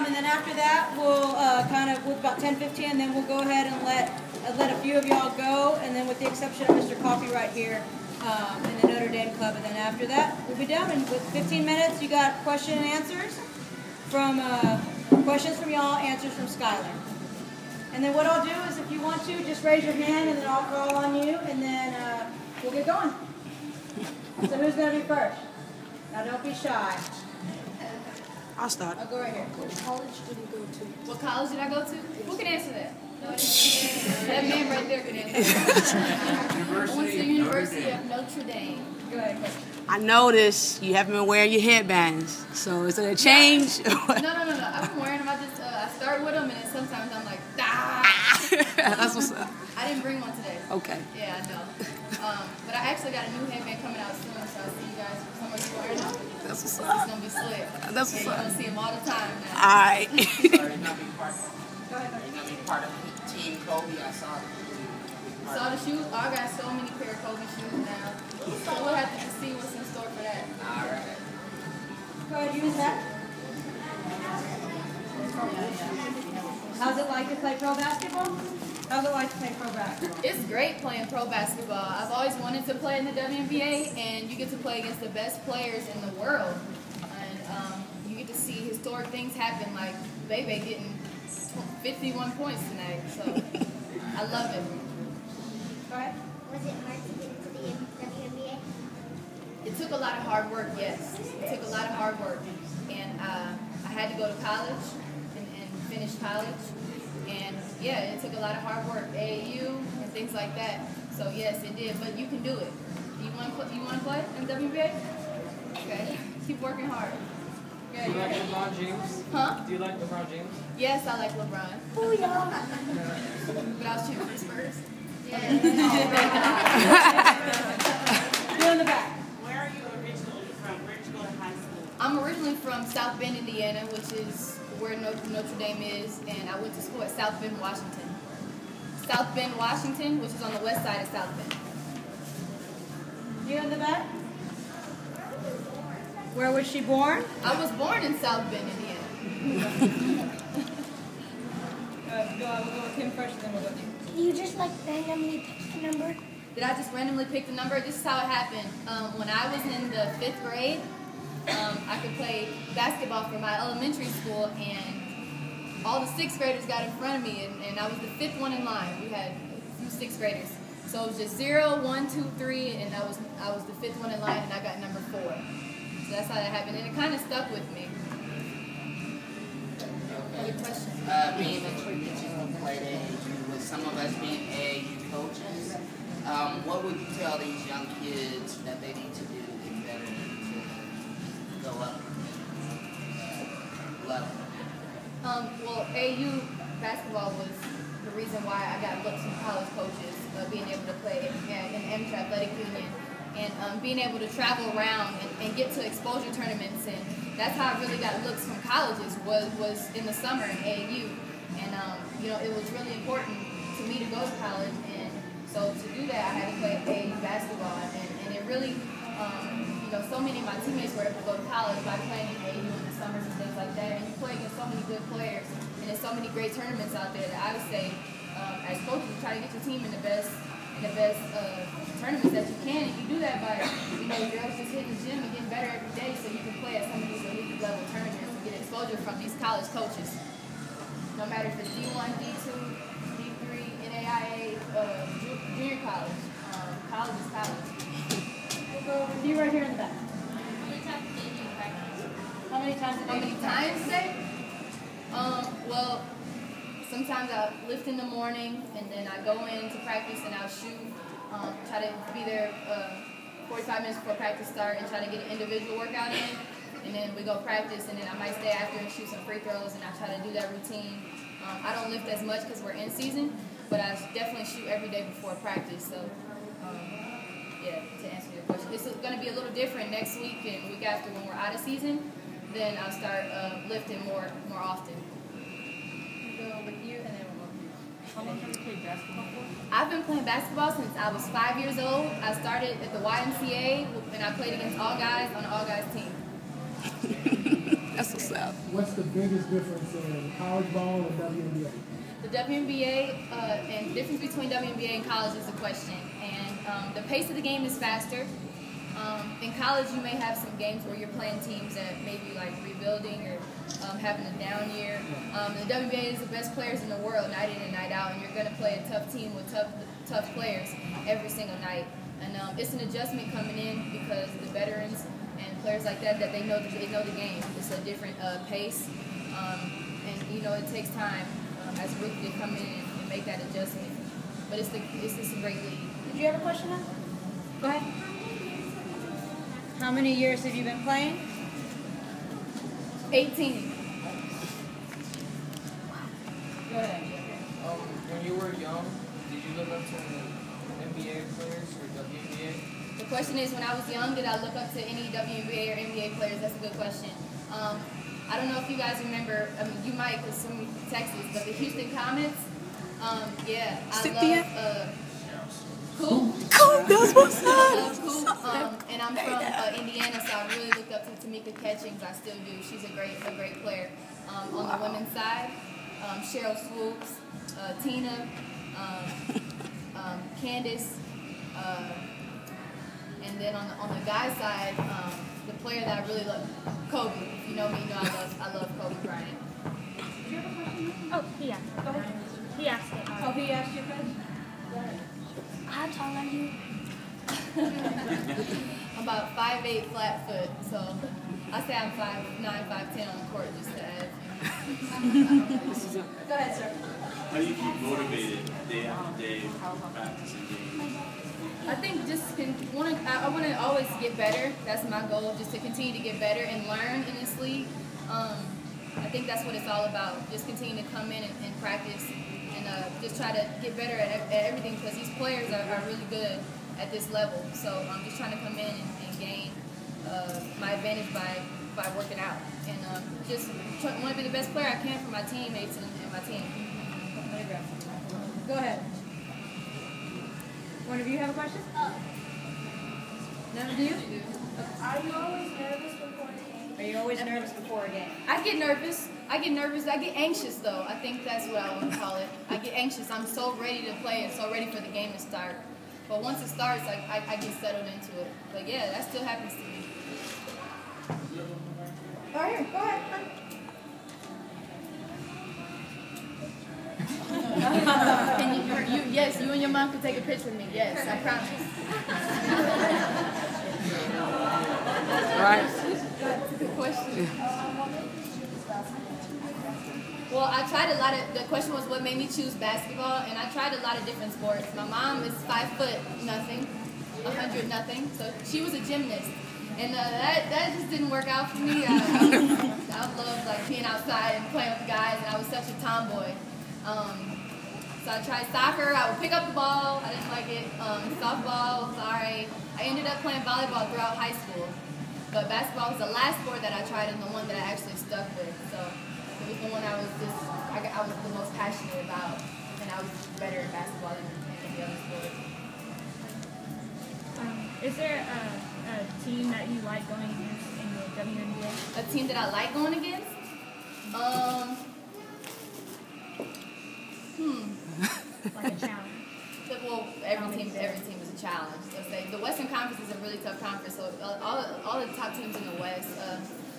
And then after that, we'll with about 10:15, and then we'll go ahead and let a few of y'all go, and then with the exception of Mr. Coffee right here in the Notre Dame Club. And then after that, we'll be done. And with 15 minutes, you got question and answers from questions from y'all, answers from Skylar. And then what I'll do is, if you want to, just raise your hand, and then I'll call on you, and then we'll get going. So who's going to be first? Now don't be shy. I'll start. I'll go right here. What college did you go to? What college did I go to? Who can answer that? That man right there can answer that. I went to the University of Notre Dame. Go ahead. I noticed you haven't been wearing your headbands, so is it a change? No. I've been wearing them. I start with them, and then sometimes I'm like, ah. That's what's up. I didn't bring one today. Okay. Yeah, I know. But I actually got a new headband coming out soon, so I'll see you guys. Somebody's wearing them. That's what's It's up. gonna be slick. That's what's You're up. gonna see them all the time now. All right. Are you gonna be part of Team Kobe? I saw it. Saw the shoes. Oh, I got so many pair of Kobe shoes now. So we'll have to see what's in store for that. All right. Go ahead, use that. How's it like to play pro basketball? How's it like to play pro basketball? It's great playing pro basketball. I've always wanted to play in the WNBA, and you get to play against the best players in the world. And you get to see historic things happen, like Bebe getting 51 points tonight. So I love it. Go ahead. Was it hard to get into the WNBA? It took a lot of hard work, yes. It took a lot of hard work. And I had to go to college and finish college. And yeah, it took a lot of hard work, AAU and things like that. So yes, it did. But you can do it. You want to play in WNBA? Okay. Keep working hard. Do you like LeBron James? Huh? Do you like LeBron James? Yes, I like LeBron. Oh, yeah. But I was cheering for the Spurs. Yeah. You in the back. Where are you originally from? Where did you go to high school? I'm originally from South Bend, Indiana, which is where Notre Dame is, and I went to school at South Bend, Washington. South Bend, Washington, which is on the west side of South Bend. You in the back? Where was she born? I was born in South Bend, Indiana. We'll go with Kim first, and then we'll go with you. You just like randomly pick the number? Did I just randomly pick the number? This is how it happened. When I was in the 5th grade, I could play basketball for my elementary school, and all the 6th graders got in front of me, and I was the 5th one in line. We had a few 6th graders. So it was just 0, 1, 2, 3, and I was the 5th one in line, and I got number 4. So that's how that happened, and it kind of stuck with me. Good question. Being that you played AAU, with some of us being AAU coaches, what would you tell these young kids that they need to do in better to go up level? Well, AAU basketball was the reason why I got looks from college coaches, being able to play in Amateur Athletic Union, and being able to travel around and get to exposure tournaments, and that's how I really got looks from colleges, was in the summer in AAU. And it was really important to me to go to college, and so to do that I had to play AAU basketball, and it really, so many of my teammates were able to go to college by playing in AAU in the summers and things like that, and you play against so many good players, and there's so many great tournaments out there that I would say, as coaches, try to get your team in the best tournaments that you can, and you do that by, girls just hitting the gym and getting better every day, so you can play at some of these elite level tournaments and get exposure from these college coaches. No matter if it's D1, D2, D3, NAIA, junior college, college is college. We'll go with you right here in the back. How many times a day? How many times a day? Well, sometimes I lift in the morning, and then I go into practice and I'll shoot. Try to be there 45 minutes before practice start and try to get an individual workout in. And then we go practice, and then I might stay after and shoot some free throws, and I try to do that routine. I don't lift as much because we're in season, but I definitely shoot every day before practice. So, to answer your question, it's going to be a little different next week and the week after when we're out of season. Then I'll start lifting more often. We'll go with you, and then we'll go with you. How long have you played basketball for? I've been playing basketball since I was 5 years old. I started at the YMCA, and I played against all guys on the all guys team. That's That's what's up. What's the biggest difference in college ball and WNBA? The WNBA and the difference between WNBA and college is the question. And the pace of the game is faster. In college, you may have some games where you're playing teams that may be like rebuilding or having a down year. The WNBA is the best players in the world, night in and night out, and you're going to play a tough team with tough players every single night. And it's an adjustment coming in because the veterans and players like that they know the game. It's a different pace, and you know it takes time as a rookie to come in and make that adjustment. But it's just a great league. Did you have a question? Go ahead. How many years have you been playing? 18. Go ahead. When you were young, did you look up to NBA players or WNBA? The question is, when I was young, did I look up to any WNBA or NBA players? That's a good question. I don't know if you guys remember, I mean, you might, because some from Texas, but the Houston Comets, yeah, I love Cool. That's what's I up. love Cool. And I'm from Indiana, so I really looked up to Tamika Catchings. I still do. She's a great player. On the women's side, Cheryl Swoops, Tina, Candace, and then on the guys' side, the player that I really love, Kobe. If you know me, you know I love Kobe Bryant. Did you have a question? Oh, he asked. Go ahead. He asked it. Oh, he asked you a question? Go ahead. How tall are you? I'm about 5'8" flat foot, so I say I'm 5'9", 5'10" on the court just to add. Go ahead, sir. How do you keep motivated day after day practicing games? I think I want to always get better. That's my goal, just to continue to get better and learn in this league. I think that's what it's all about. Just continue to come in and practice and just try to get better at everything because these players are really good at this level. So I'm just trying to come in and gain my advantage by working out and just want to be the best player I can for my teammates and my team. Go ahead. One of you have a question? None of you? Are you always nervous before a game? Are you always nervous before a game? I get nervous. I get anxious though. I think that's what I want to call it. I get anxious. I'm so ready to play and so ready for the game to start. But once it starts, I get settled into it. But yeah, that still happens to me. All right, go ahead. Yes, you and your mom can take a picture with me. Yes, I promise. Right. That's a good question. Well, I tried a lot of, the question was what made me choose basketball, and I tried a lot of different sports. My mom is 5'0", nothing, 100 nothing, so she was a gymnast. And that just didn't work out for me. I loved like being outside and playing with the guys, and I was such a tomboy. So I tried soccer. I would pick up the ball. I didn't like it. Softball was alright. I ended up playing volleyball throughout high school. But basketball was the last sport that I tried and the one that I actually stuck with. So it was the one I was the most passionate about, and I was better at basketball than any other sport. Is there a team that you like going against in the WNBA? A team that I like going against? Like a challenge? Well, every team is a challenge. Let's say the Western Conference is a really tough conference. So all the top teams in the West,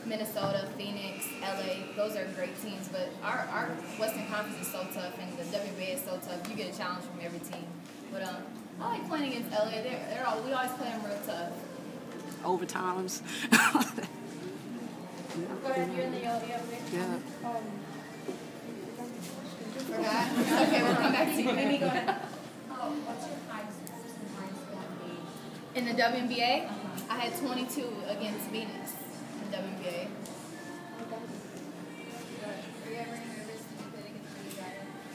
Minnesota, Phoenix, LA, those are great teams. But our Western Conference is so tough, and the WNBA is so tough. You get a challenge from every team. But I like playing against LA. We always play them real tough. Overtimes. Go ahead, you're in the yellow there. Yeah. Forgot? Okay, we'll come back to you. Amy, go ahead. What's your highest in In the WNBA, I had 22 against Venus in the WNBA.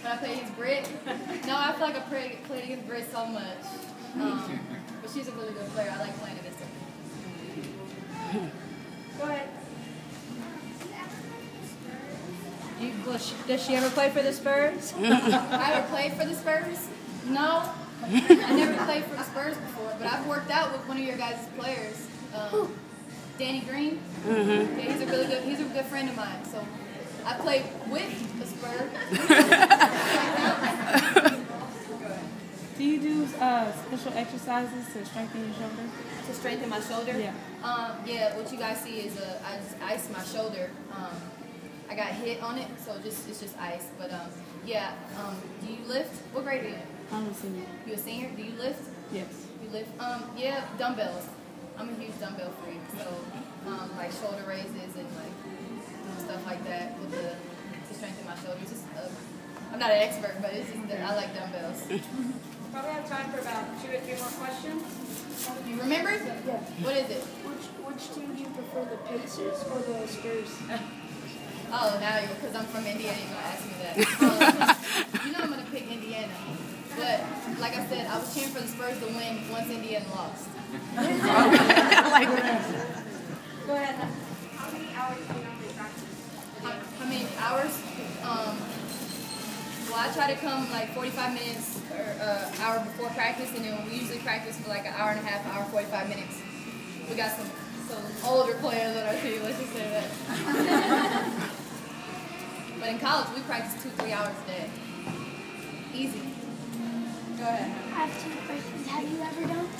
When I played against Britt, no, I feel like I played against Britt so much. But she's a really good player. I like playing against her. Go ahead. Does she ever play for the Spurs? I ever played for the Spurs? No. I never played for the Spurs before, but I've worked out with one of your guys' players. Danny Green. Mm-hmm. Yeah, he's a good friend of mine. So I played with the Spurs. Do you do special exercises to strengthen your shoulder? To strengthen my shoulder? Yeah. Yeah, what you guys see is I just iced my shoulder. I got hit on it, so it's just ice. But yeah, do you lift? What grade are you in? I'm a senior. You a senior? Do you lift? Yes. You lift? Yeah, dumbbells. I'm a huge dumbbell freak, so like shoulder raises and like stuff like that with to strengthen my shoulders. Just I'm not an expert, but it's just that I like dumbbells. Probably have time for about 2 or 3 more questions. You remember? Yeah. What is it? Which team do you prefer, the Pacers or the Spurs? Oh, now you, because I'm from Indiana, you're going to ask me that. You know I'm going to pick Indiana. But, like I said, I was cheering for the Spurs to win once Indiana lost. I like that. Go ahead. How many hours do you normally practice? How many hours? Well, I try to come like 45 minutes or hour before practice, and then we usually practice for like an hour and a half, hour 45 minutes. We got some older players on our team, let's just say that. But in college, we practice 2-3 hours a day. Easy. Go ahead. I have 2 questions. Have you ever dunked?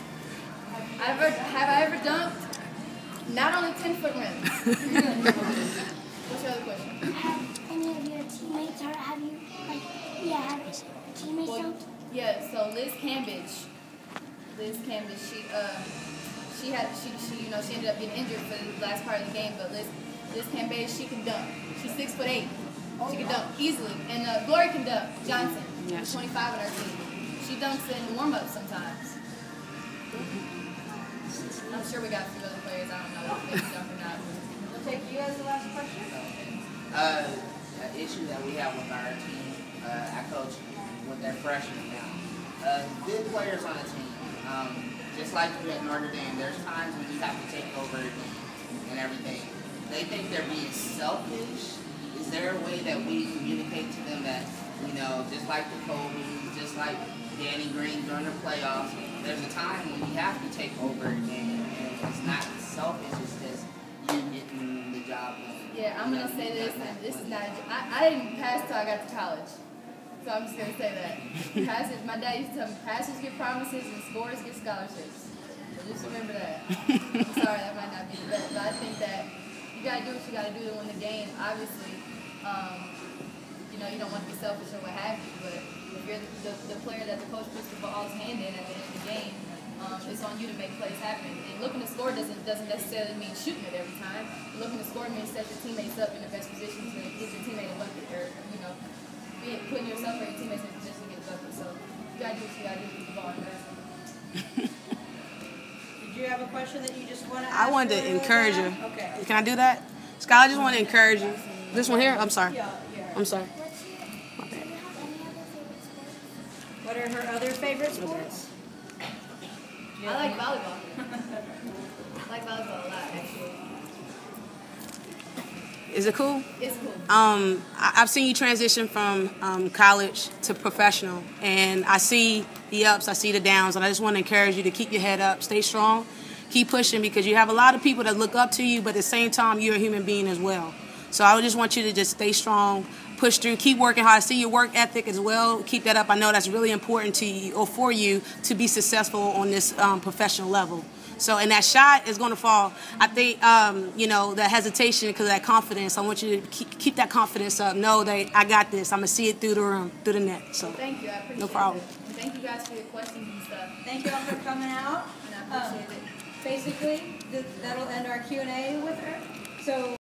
Have I ever dunked? Not on a 10-foot rim. What's your other question? Have any of your teammates, or have you, like, have your teammates dunked? Yeah, so Liz Cambridge, she ended up getting injured for the last part of the game, but Liz Cambridge, she can dunk. She's 6'8". She can dunk easily. And Glory can dunk. Johnson, Yes. 25 on our team. She dunks in warm-ups sometimes. I'm sure we got a few other players. I don't know if they can dunk or not. We'll take you as the last question. An issue that we have with our team, I coach with their freshmen now. Good players on the team. Just like you at Notre Dame, there's times when you have to take over and everything. They think they're being selfish. Is there a way that we communicate to them that, just like the Kobe, just like Danny Green during the playoffs, there's a time when you have to take over a game, and it's not selfish, it's just you getting the job done. Yeah, I'm going to say this, and this is not, I didn't pass till I got to college. So I'm just going to say that. My dad used to tell me, passers get promises and scorers get scholarships. So just remember that. I'm sorry, that might not be the best, but I think that you got to do what you got to do to win the game. Obviously, you don't want to be selfish or what have you, but if you're the player that the coach puts the ball's hand in at the end of the game, it's on you to make plays happen. And looking to score doesn't necessarily mean shooting it every time. Looking to score means set your teammates up in the best position to get your teammate a bucket, or putting yourself or your teammates in a position to get a bucket. So you gotta do what you gotta do to keep the ball in the Did you have a question that you just want to ask? I wanted to encourage her. Okay. Can I do that? Skylar, I just want to encourage you. This one here? I'm sorry. Yeah. I'm sorry. What are her other favorite sports? I like volleyball. I like volleyball a lot, actually. Is it cool? It's cool. I've seen you transition from college to professional, and I see the ups, I see the downs, and I just want to encourage you to keep your head up, stay strong, keep pushing, because you have a lot of people that look up to you, but at the same time, you're a human being as well. So I would just want you to just stay strong, push through, keep working hard. I see your work ethic as well. Keep that up. I know that's really important to you, or for you, to be successful on this professional level. So, and that shot is going to fall. I think, the hesitation because of that confidence. I want you to keep that confidence up. Know that I got this. I'm going to see it through the room, through the net. So, thank you. I appreciate no problem. it. And thank you guys for your questions and stuff. Thank you all for coming out. And I appreciate it. Basically, that'll end our Q&A with her. So.